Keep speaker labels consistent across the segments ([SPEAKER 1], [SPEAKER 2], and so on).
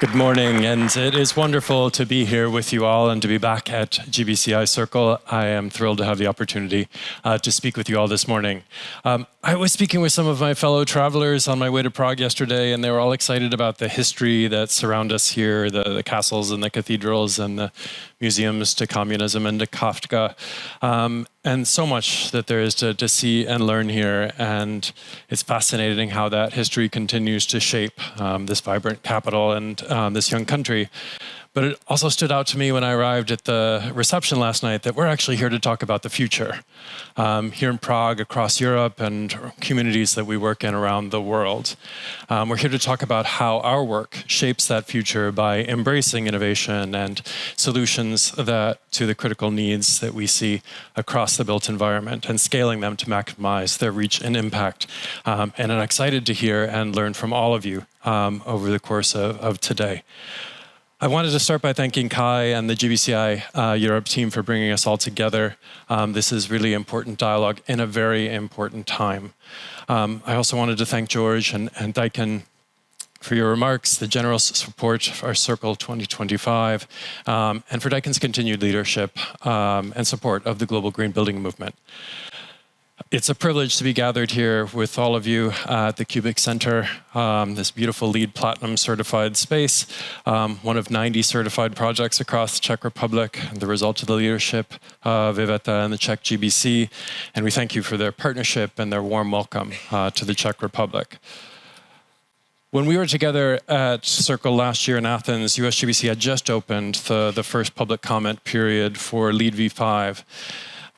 [SPEAKER 1] Good morning, and it is wonderful to be here with you all and to be back at GBCI Circle. I am thrilled to have the opportunity to speak with you all this morning. I was speaking with some of my fellow travelers on my way to Prague yesterday, and they were all excited about the history that surround us here, the castles and the cathedrals and the museums to communism and to Kafka, and so much that there is to see and learn here. And it's fascinating how that history continues to shape this vibrant capital and this young country. But it also stood out to me when I arrived at the reception last night that we're actually here to talk about the future. Here in Prague, across Europe, and communities that we work in around the world. We're here to talk about how our work shapes that future by embracing innovation and solutions to the critical needs that we see across the built environment and scaling them to maximize their reach and impact. And I'm excited to hear and learn from all of you over the course of today. I wanted to start by thanking Kai and the GBCI Europe team for bringing us all together. This is really important dialogue in a very important time. I also wanted to thank George and Daikin for your remarks, the generous support of our Circle 2025, and for Daikin's continued leadership and support of the global green building movement. It's a privilege to be gathered here with all of you at the Cubex Centre, this beautiful LEED Platinum certified space, one of 90 certified projects across the Czech Republic, the result of the leadership of Iveta and the Czech GBC, and we thank you for their partnership and their warm welcome to the Czech Republic. When we were together at Circle last year in Athens, USGBC had just opened the first public comment period for LEED V5.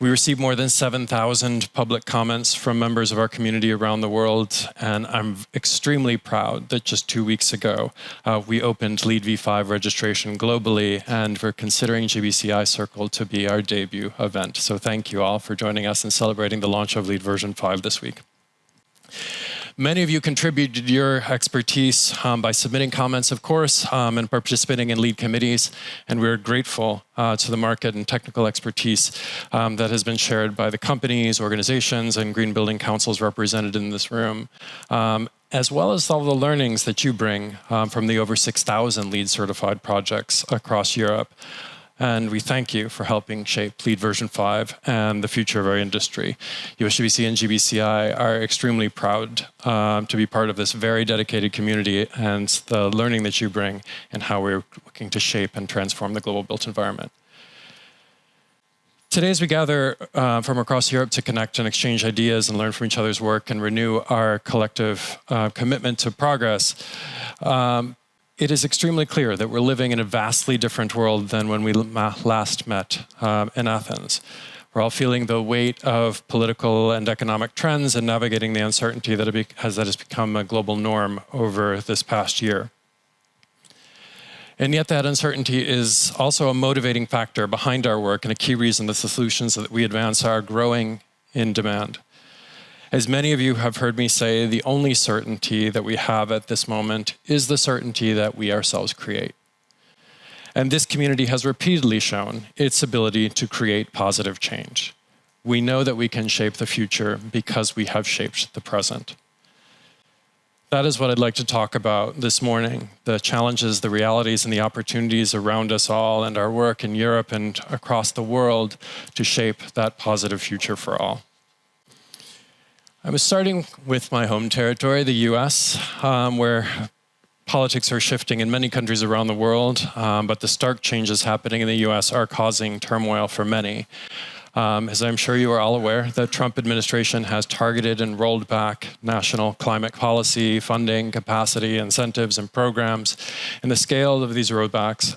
[SPEAKER 1] We received more than 7,000 public comments from members of our community around the world, and I'm extremely proud that just 2 weeks ago, we opened LEED V5 registration globally, and we're considering GBCI Circle to be our debut event. So thank you all for joining us and celebrating the launch of LEED version 5 this week. Many of you contributed your expertise by submitting comments, of course, and participating in LEED committees, and we're grateful to the market and technical expertise that has been shared by the companies, organizations, and green building councils represented in this room, as well as all the learnings that you bring from the over 6,000 LEED certified projects across Europe. And we thank you for helping shape LEED version 5 and the future of our industry. USGBC and GBCI are extremely proud to be part of this very dedicated community and the learning that you bring and how we're looking to shape and transform the global built environment. Today, as we gather from across Europe to connect and exchange ideas and learn from each other's work and renew our collective commitment to progress, it is extremely clear that we're living in a vastly different world than when we last met in Athens. We're all feeling the weight of political and economic trends and navigating the uncertainty that has become a global norm over this past year. And yet that uncertainty is also a motivating factor behind our work and a key reason that the solutions that we advance are growing in demand. As many of you have heard me say, the only certainty that we have at this moment is the certainty that we ourselves create. And this community has repeatedly shown its ability to create positive change. We know that we can shape the future because we have shaped the present. That is what I'd like to talk about this morning, the challenges, the realities, and the opportunities around us all and our work in Europe and across the world to shape that positive future for all. I was starting with my home territory, the US, where politics are shifting in many countries around the world, but the stark changes happening in the US are causing turmoil for many. As I'm sure you are all aware, the Trump administration has targeted and rolled back national climate policy, funding, capacity, incentives, and programs, and the scale of these rollbacks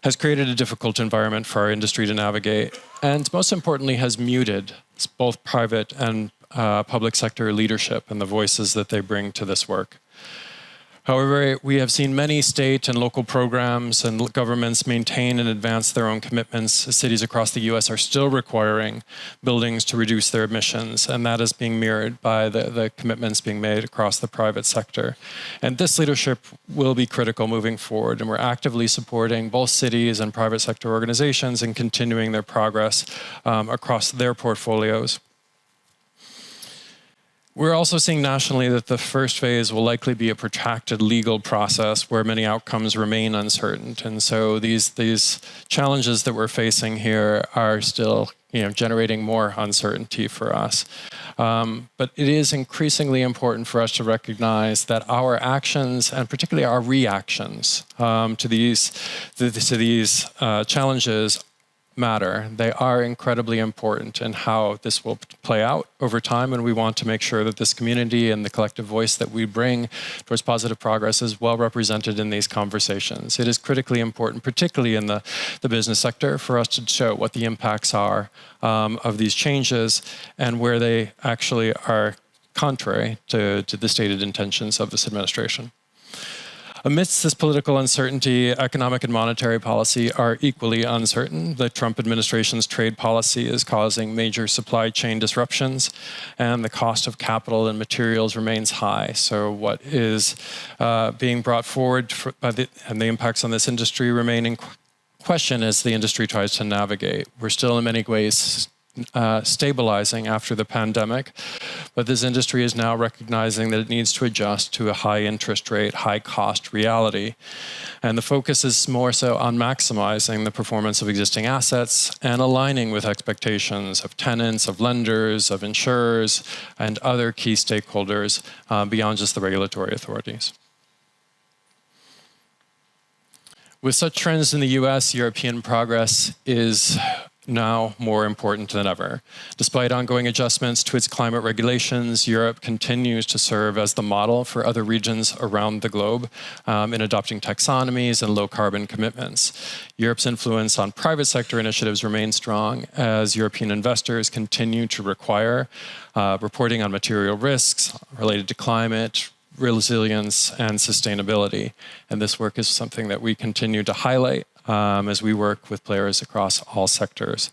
[SPEAKER 1] has created a difficult environment for our industry to navigate, and most importantly, has muted both private and public sector leadership and the voices that they bring to this work. However, we have seen many state and local programs and governments maintain and advance their own commitments. Cities across the US are still requiring buildings to reduce their emissions, and that is being mirrored by the commitments being made across the private sector. And this leadership will be critical moving forward, and we're actively supporting both cities and private sector organizations in continuing their progress across their portfolios. We're also seeing nationally that the first phase will likely be a protracted legal process where many outcomes remain uncertain. And so these challenges that we're facing here are still generating more uncertainty for us. But it is increasingly important for us to recognize that our actions, and particularly our reactions to these challenges, matter. They are incredibly important in how this will play out over time, and we want to make sure that this community and the collective voice that we bring towards positive progress is well represented in these conversations. It is critically important, particularly in the business sector, for us to show what the impacts are of these changes and where they actually are contrary to the stated intentions of this administration. Amidst this political uncertainty, economic and monetary policy are equally uncertain. The Trump administration's trade policy is causing major supply chain disruptions, and the cost of capital and materials remains high. So what is being brought forward and the impacts on this industry remain in question as the industry tries to navigate. We're still in many ways stabilizing after the pandemic, but this industry is now recognizing that it needs to adjust to a high interest rate, high cost reality. And the focus is more so on maximizing the performance of existing assets and aligning with expectations of tenants, of lenders, of insurers, and other key stakeholders beyond just the regulatory authorities. With such trends in the US, European progress is now more important than ever. Despite ongoing adjustments to its climate regulations, Europe continues to serve as the model for other regions around the globe in adopting taxonomies and low-carbon commitments. Europe's influence on private sector initiatives remains strong as European investors continue to require reporting on material risks related to climate, resilience, and sustainability. And this work is something that we continue to highlight as we work with players across all sectors.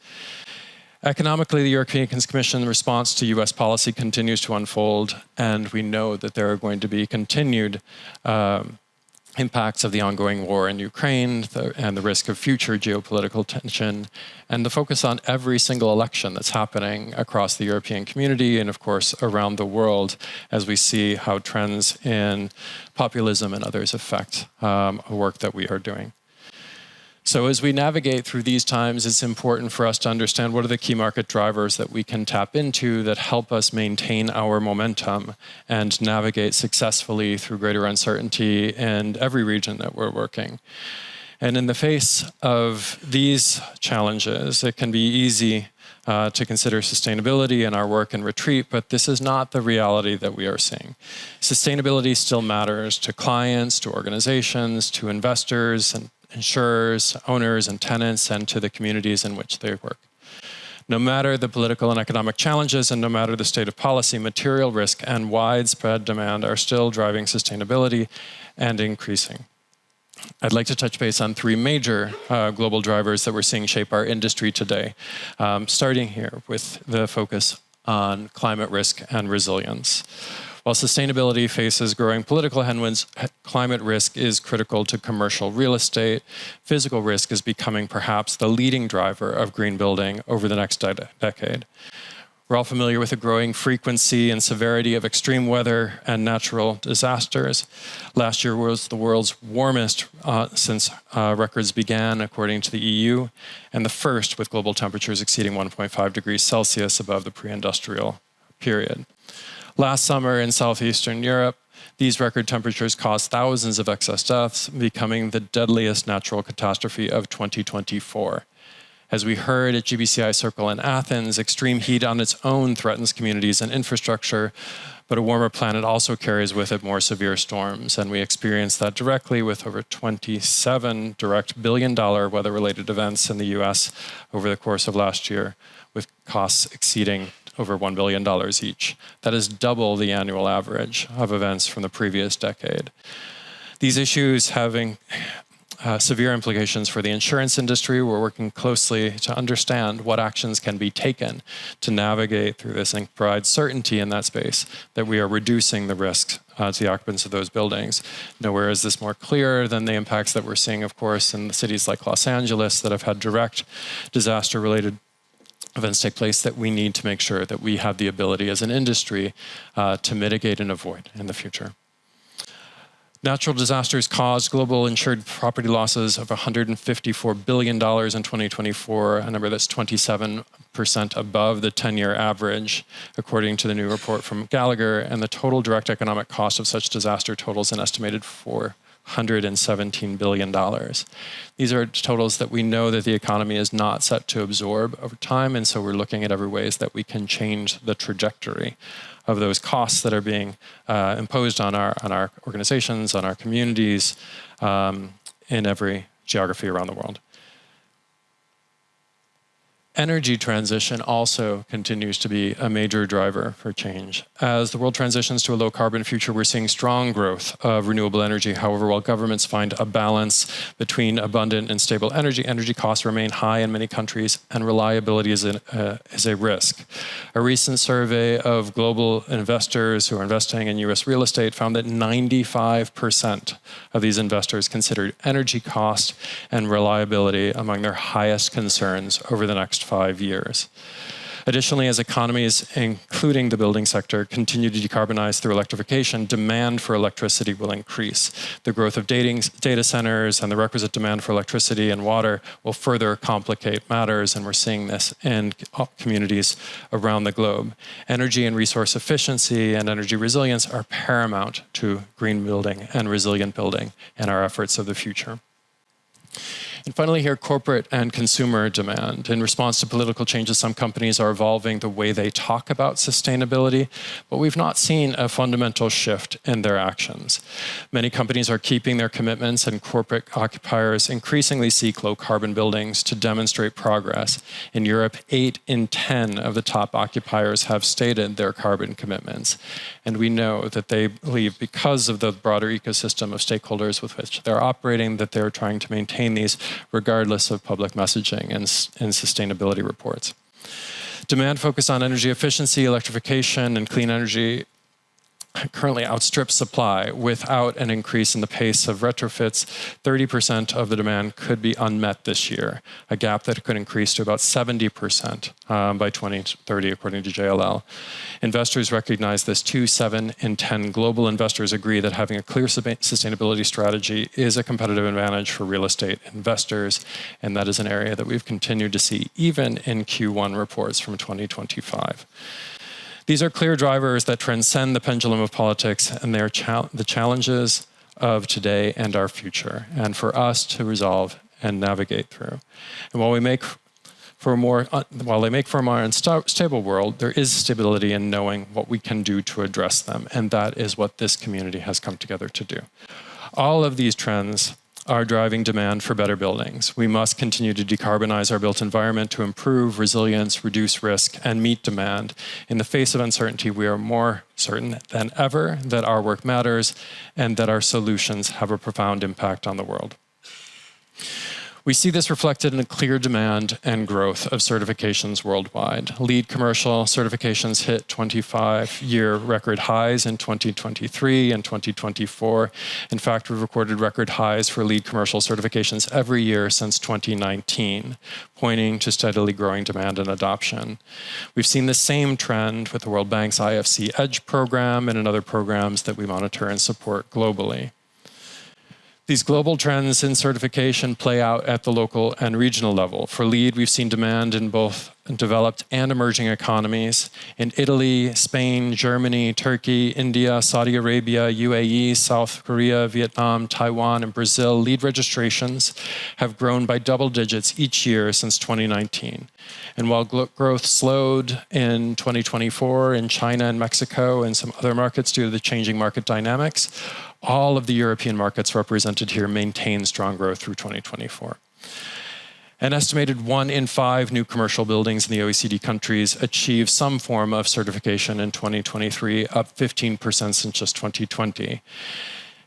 [SPEAKER 1] Economically, the European Commission response to US policy continues to unfold, and we know that there are going to be continued impacts of the ongoing war in Ukraine and the risk of future geopolitical tension, and the focus on every single election that's happening across the European community and, of course, around the world as we see how trends in populism and others affect work that we are doing. So as we navigate through these times, it's important for us to understand what are the key market drivers that we can tap into that help us maintain our momentum and navigate successfully through greater uncertainty in every region that we're working. And in the face of these challenges, it can be easy to consider sustainability in our work and retreat, but this is not the reality that we are seeing. Sustainability still matters to clients, to organizations, to investors, and insurers, owners, and tenants, and to the communities in which they work. No matter the political and economic challenges, and no matter the state of policy, material risk and widespread demand are still driving sustainability and increasing. I'd like to touch base on three major global drivers that we're seeing shape our industry today, starting here with the focus on climate risk and resilience. While sustainability faces growing political headwinds, climate risk is critical to commercial real estate. Physical risk is becoming perhaps the leading driver of green building over the next decade. We're all familiar with the growing frequency and severity of extreme weather and natural disasters. Last year was the world's warmest since records began, according to the EU, and the first with global temperatures exceeding 1.5 degrees Celsius above the pre-industrial period. Last summer in southeastern Europe, these record temperatures caused thousands of excess deaths, becoming the deadliest natural catastrophe of 2024. As we heard at GBCI Circle in Athens, extreme heat on its own threatens communities and infrastructure, but a warmer planet also carries with it more severe storms, and we experienced that directly with over 27 direct billion-dollar weather-related events in the US over the course of last year, with costs exceeding over $1 billion each. That is double the annual average of events from the previous decade. These issues having severe implications for the insurance industry. We're working closely to understand what actions can be taken to navigate through this and provide certainty in that space that we are reducing the risk to the occupants of those buildings. Nowhere is this more clear than the impacts that we're seeing, of course, in the cities like Los Angeles that have had direct disaster-related events take place that we need to make sure that we have the ability as an industry to mitigate and avoid in the future. Natural disasters caused global insured property losses of $154 billion in 2024, a number that's 27% above the 10-year average, according to the new report from Gallagher, and the total direct economic cost of such disaster totals an estimated $417 billion. These are totals that we know that the economy is not set to absorb over time, and so we're looking at every ways that we can change the trajectory of those costs that are being imposed on our organizations, on our communities, in every geography around the world. Energy transition also continues to be a major driver for change. As the world transitions to a low-carbon future, we're seeing strong growth of renewable energy. However, while governments find a balance between abundant and stable energy, energy costs remain high in many countries, and reliability is a risk. A recent survey of global investors who are investing in U.S. real estate found that 95% of these investors considered energy cost and reliability among their highest concerns over the next 5 years. Additionally, as economies, including the building sector, continue to decarbonize through electrification, demand for electricity will increase. The growth of data centers and the requisite demand for electricity and water will further complicate matters, and we're seeing this in communities around the globe. Energy and resource efficiency and energy resilience are paramount to green building and resilient building in our efforts of the future. And finally here, corporate and consumer demand. In response to political changes, some companies are evolving the way they talk about sustainability, but we've not seen a fundamental shift in their actions. Many companies are keeping their commitments, and corporate occupiers increasingly seek low-carbon buildings to demonstrate progress. In Europe, 8 in 10 of the top occupiers have stated their carbon commitments. And we know that they believe, because of the broader ecosystem of stakeholders with which they're operating, that they're trying to maintain these regardless of public messaging and sustainability reports. Demand focused on energy efficiency, electrification, and clean energy currently outstrips supply. Without an increase in the pace of retrofits, 30% of the demand could be unmet this year, a gap that could increase to about 70% by 2030, according to JLL. Investors recognize this too. 7 in 10 global investors agree that having a clear sustainability strategy is a competitive advantage for real estate investors, and that is an area that we've continued to see even in Q1 reports from 2025. These are clear drivers that transcend the pendulum of politics, and they are the challenges of today and our future, and for us to resolve and navigate through. And while they make for a more unstable world, there is stability in knowing what we can do to address them, and that is what this community has come together to do. All of these trends are driving demand for better buildings. We must continue to decarbonize our built environment to improve resilience, reduce risk, and meet demand. In the face of uncertainty, we are more certain than ever that our work matters and that our solutions have a profound impact on the world. We see this reflected in a clear demand and growth of certifications worldwide. LEED commercial certifications hit 25-year record highs in 2023 and 2024. In fact, we've recorded record highs for LEED commercial certifications every year since 2019, pointing to steadily growing demand and adoption. We've seen the same trend with the World Bank's IFC EDGE program and in other programs that we monitor and support globally. These global trends in certification play out at the local and regional level. For LEED, we've seen demand in both developed and emerging economies. In Italy, Spain, Germany, Turkey, India, Saudi Arabia, UAE, South Korea, Vietnam, Taiwan, and Brazil, LEED registrations have grown by double digits each year since 2019. And while growth slowed in 2024 in China and Mexico and some other markets due to the changing market dynamics, all of the European markets represented here maintained strong growth through 2024. An estimated 1 in 5 new commercial buildings in the OECD countries achieved some form of certification in 2023, up 15% since just 2020.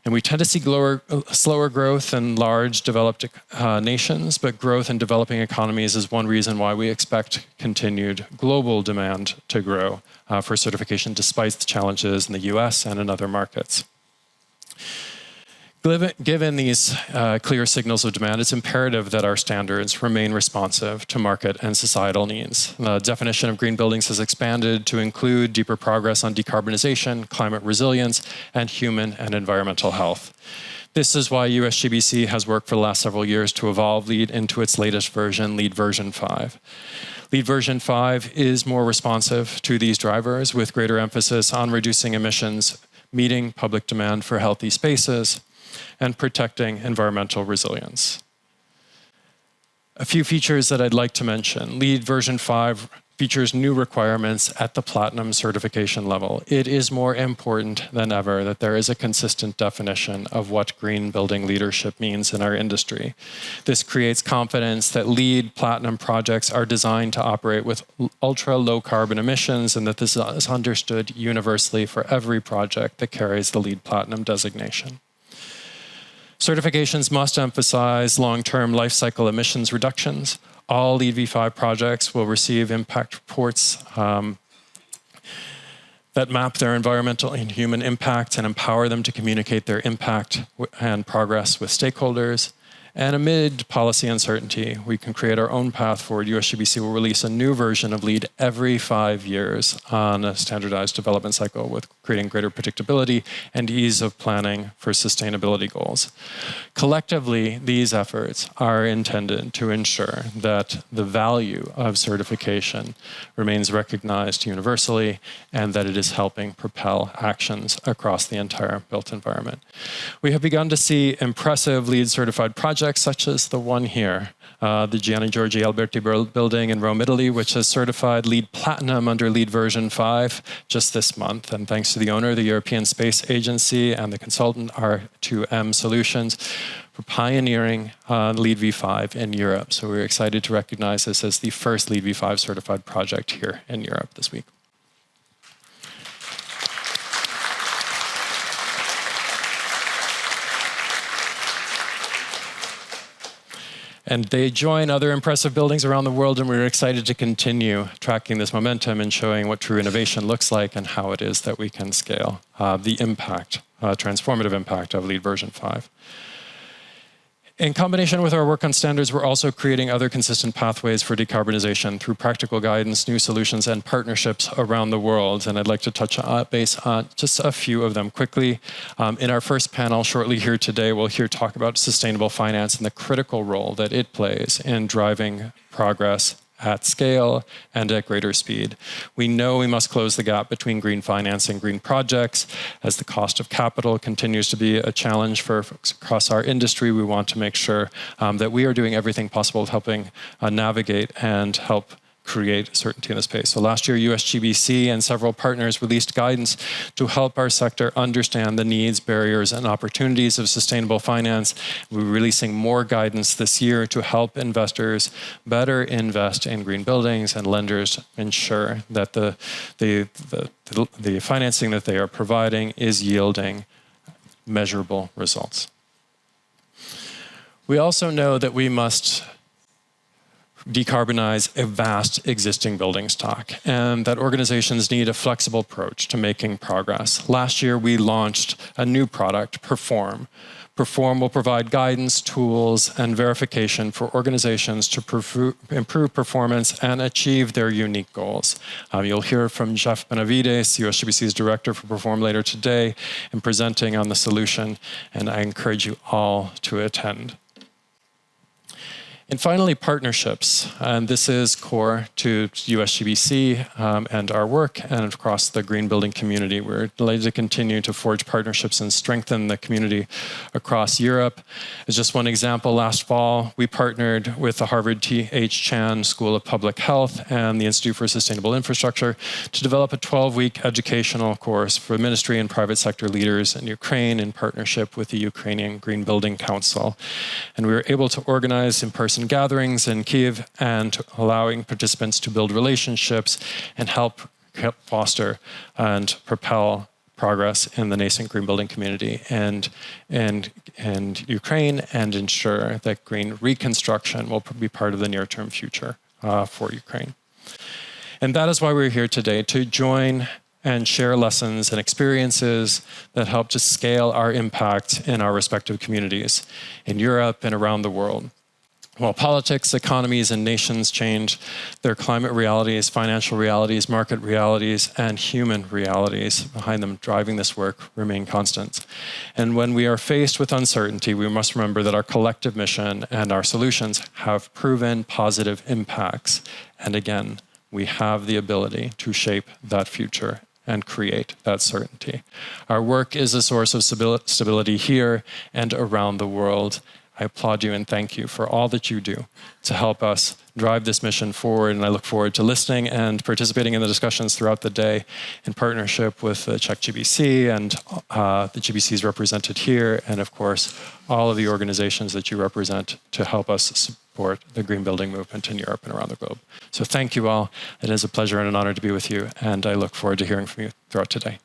[SPEAKER 1] And we tend to see slower growth in large developed nations, but growth in developing economies is one reason why we expect continued global demand to grow for certification, despite the challenges in the US and in other markets. Given these clear signals of demand, it's imperative that our standards remain responsive to market and societal needs. The definition of green buildings has expanded to include deeper progress on decarbonization, climate resilience, and human and environmental health. This is why USGBC has worked for the last several years to evolve LEED into its latest version, LEED version 5. LEED version 5 is more responsive to these drivers with greater emphasis on reducing emissions, meeting public demand for healthy spaces, and protecting environmental resilience. A few features that I'd like to mention. LEED version 5 features new requirements at the platinum certification level. It is more important than ever that there is a consistent definition of what green building leadership means in our industry. This creates confidence that LEED platinum projects are designed to operate with ultra low carbon emissions and that this is understood universally for every project that carries the LEED platinum designation. Certifications must emphasize long-term life cycle emissions reductions. All LEED v5 projects will receive impact reports that map their environmental and human impacts and empower them to communicate their impact and progress with stakeholders. And amid policy uncertainty, we can create our own path forward. USGBC will release a new version of LEED every 5 years on a standardized development cycle with creating greater predictability and ease of planning for sustainability goals. Collectively, these efforts are intended to ensure that the value of certification remains recognized universally and that it is helping propel actions across the entire built environment. We have begun to see impressive LEED certified projects such as the one here, the Gianni Giorgi Alberti building in Rome, Italy, which has certified LEED Platinum under LEED version 5 just this month. And thanks to the owner, the European Space Agency, and the consultant R2M Solutions for pioneering LEED v5 in Europe. So we're excited to recognize this as the first LEED v5 certified project here in Europe this week. And they join other impressive buildings around the world, and we're excited to continue tracking this momentum and showing what true innovation looks like and how it is that we can scale the impact, transformative impact of LEED version 5. In combination with our work on standards, we're also creating other consistent pathways for decarbonization through practical guidance, new solutions, and partnerships around the world. And I'd like to touch base on just a few of them quickly. In our first panel shortly here today, we'll hear talk about sustainable finance and the critical role that it plays in driving progress at scale and at greater speed. We know we must close the gap between green finance and green projects. As the cost of capital continues to be a challenge for folks across our industry, we want to make sure that we are doing everything possible helping navigate and help create certainty in the space. So last year, USGBC and several partners released guidance to help our sector understand the needs, barriers, and opportunities of sustainable finance. We're releasing more guidance this year to help investors better invest in green buildings and lenders ensure that the financing that they are providing is yielding measurable results. We also know that we must decarbonize a vast existing building stock, and that organizations need a flexible approach to making progress. Last year, we launched a new product, Perform. Perform will provide guidance, tools, and verification for organizations to improve performance and achieve their unique goals. You'll hear from Jeff Benavides, USGBC's director for Perform later today, in presenting on the solution, and I encourage you all to attend. And finally, partnerships. And this is core to USGBC and our work and across the green building community. We're delighted to continue to forge partnerships and strengthen the community across Europe. As just one example, last fall, we partnered with the Harvard T.H. Chan School of Public Health and the Institute for Sustainable Infrastructure to develop a 12-week educational course for ministry and private sector leaders in Ukraine in partnership with the Ukrainian Green Building Council. And we were able to organize in-person gatherings in Kyiv and allowing participants to build relationships and help foster and propel progress in the nascent green building community and Ukraine, and ensure that green reconstruction will be part of the near-term future for Ukraine. And that is why we're here today, to join and share lessons and experiences that help to scale our impact in our respective communities in Europe and around the world. While politics, economies, and nations change, their climate realities, financial realities, market realities, and human realities behind them driving this work remain constant. And when we are faced with uncertainty, we must remember that our collective mission and our solutions have proven positive impacts. And again, we have the ability to shape that future and create that certainty. Our work is a source of stability here and around the world. I applaud you and thank you for all that you do to help us drive this mission forward. And I look forward to listening and participating in the discussions throughout the day in partnership with the Czech GBC and the GBCs represented here, and of course, all of the organizations that you represent to help us support the green building movement in Europe and around the globe. So thank you all. It is a pleasure and an honor to be with you, and I look forward to hearing from you throughout today.